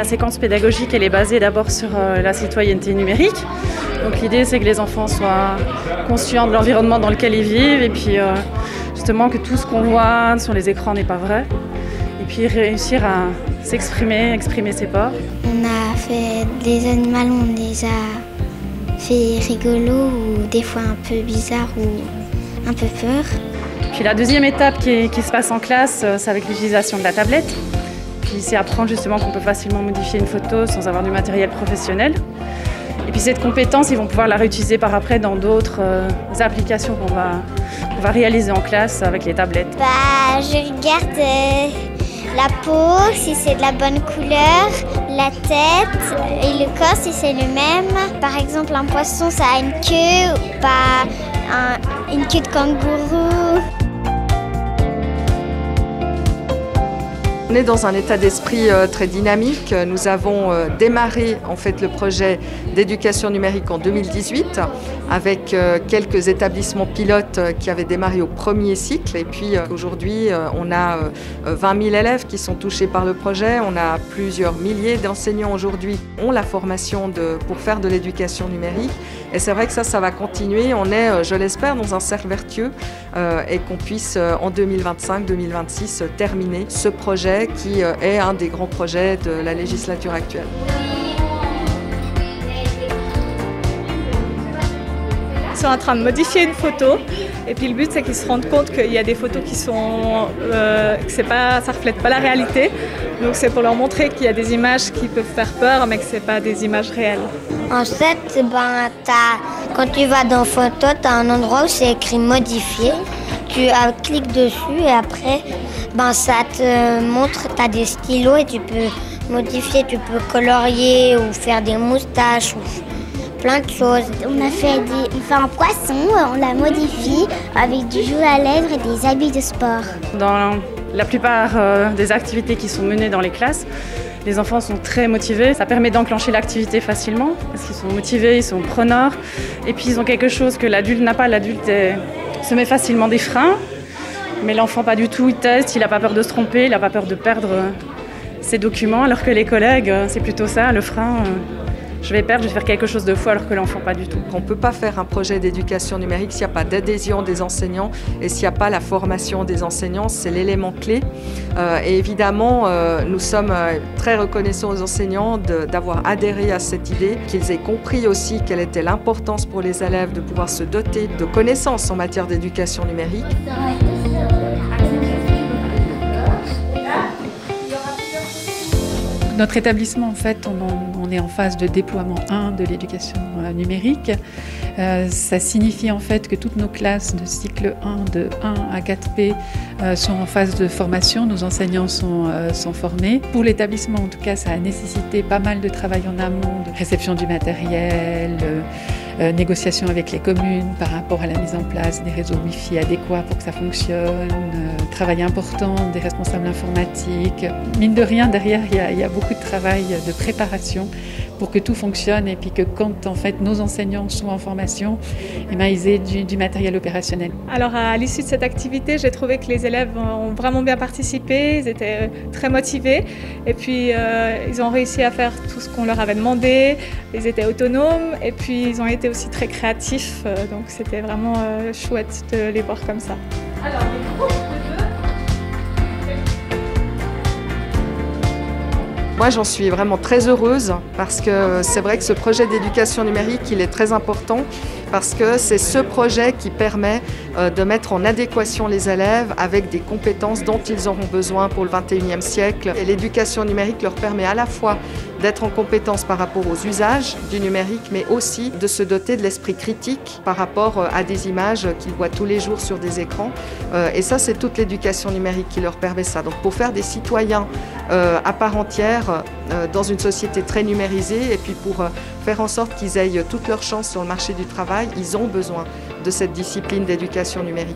séquence pédagogique, elle est basée d'abord sur la citoyenneté numérique. Donc l'idée, c'est que les enfants soient conscients de l'environnement dans lequel ils vivent et puis justement que tout ce qu'on voit sur les écrans n'est pas vrai. Et puis réussir à s'exprimer, exprimer ses peurs. On a fait des animaux, on les a fait rigolos ou des fois un peu bizarres ou un peu peur. Puis la deuxième étape qui se passe en classe, c'est avec l'utilisation de la tablette. Puis c'est apprendre justement qu'on peut facilement modifier une photo sans avoir du matériel professionnel. Et puis cette compétence, ils vont pouvoir la réutiliser par après dans d'autres applications qu'on va réaliser en classe avec les tablettes. Je regarde la peau, si c'est de la bonne couleur, la tête et le corps, si c'est le même. Par exemple, un poisson, ça a une queue ou pas une queue de kangourou. On est dans un état d'esprit très dynamique. Nous avons démarré en fait le projet d'éducation numérique en 2018 avec quelques établissements pilotes qui avaient démarré au premier cycle. Et puis aujourd'hui, on a 20 000 élèves qui sont touchés par le projet. On a plusieurs milliers d'enseignants aujourd'hui qui ont la formation pour faire de l'éducation numérique. Et c'est vrai que ça va continuer. On est, je l'espère, dans un cercle vertueux et qu'on puisse en 2025-2026 terminer ce projet qui est un des grands projets de la législature actuelle. Ils sont en train de modifier une photo et puis le but c'est qu'ils se rendent compte qu'il y a des photos qui sont que ça reflète pas la réalité. Donc c'est pour leur montrer qu'il y a des images qui peuvent faire peur mais que c'est pas des images réelles. En fait, quand tu vas dans photo, tu as un endroit où c'est écrit modifier. Tu cliques dessus et après ça te montre, tu as des stylos et tu peux modifier, tu peux colorier ou faire des moustaches ou plein de choses. On a fait un poisson, on l'a modifié avec du jouet à lèvres et des habits de sport. Dans la plupart des activités qui sont menées dans les classes, les enfants sont très motivés. Ça permet d'enclencher l'activité facilement parce qu'ils sont motivés, ils sont preneurs. Et puis ils ont quelque chose que l'adulte n'a pas. L'adulte se met facilement des freins, mais l'enfant pas du tout. Il teste, il n'a pas peur de se tromper, il n'a pas peur de perdre ses documents, alors que les collègues, c'est plutôt ça, le frein. Je vais faire quelque chose de faux alors que l'enfant pas du tout. On ne peut pas faire un projet d'éducation numérique s'il n'y a pas d'adhésion des enseignants et s'il n'y a pas la formation des enseignants, c'est l'élément clé. Et évidemment, nous sommes très reconnaissants aux enseignants d'avoir adhéré à cette idée, qu'ils aient compris aussi quelle était l'importance pour les élèves de pouvoir se doter de connaissances en matière d'éducation numérique. Notre établissement, en fait, on est en phase de déploiement 1 de l'éducation numérique. Ça signifie en fait que toutes nos classes de cycle 1, de 1 à 4P, sont en phase de formation. Nos enseignants sont formés. Pour l'établissement, en tout cas, ça a nécessité pas mal de travail en amont, de réception du matériel, négociation avec les communes par rapport à la mise en place des réseaux Wi-Fi adéquats pour que ça fonctionne, travail important des responsables informatiques. Mine de rien, derrière, il y a beaucoup de travail de préparation pour que tout fonctionne et puis que quand en fait nos enseignants sont en formation, ils aient du matériel opérationnel. Alors à l'issue de cette activité, j'ai trouvé que les élèves ont vraiment bien participé, ils étaient très motivés et puis ils ont réussi à faire tout ce qu'on leur avait demandé, ils étaient autonomes et puis ils ont été aussi très créatifs, donc c'était vraiment chouette de les voir comme ça. Alors, les groupes de deux. Moi, j'en suis vraiment très heureuse parce que c'est vrai que ce projet d'éducation numérique, il est très important parce que c'est ce projet qui permet de mettre en adéquation les élèves avec des compétences dont ils auront besoin pour le 21e siècle. Et l'éducation numérique leur permet à la fois d'être en compétence par rapport aux usages du numérique, mais aussi de se doter de l'esprit critique par rapport à des images qu'ils voient tous les jours sur des écrans. Et ça, c'est toute l'éducation numérique qui leur permet ça. Donc pour faire des citoyens à part entière dans une société très numérisée et puis pour faire en sorte qu'ils aient toutes leurs chances sur le marché du travail, ils ont besoin de cette discipline d'éducation numérique.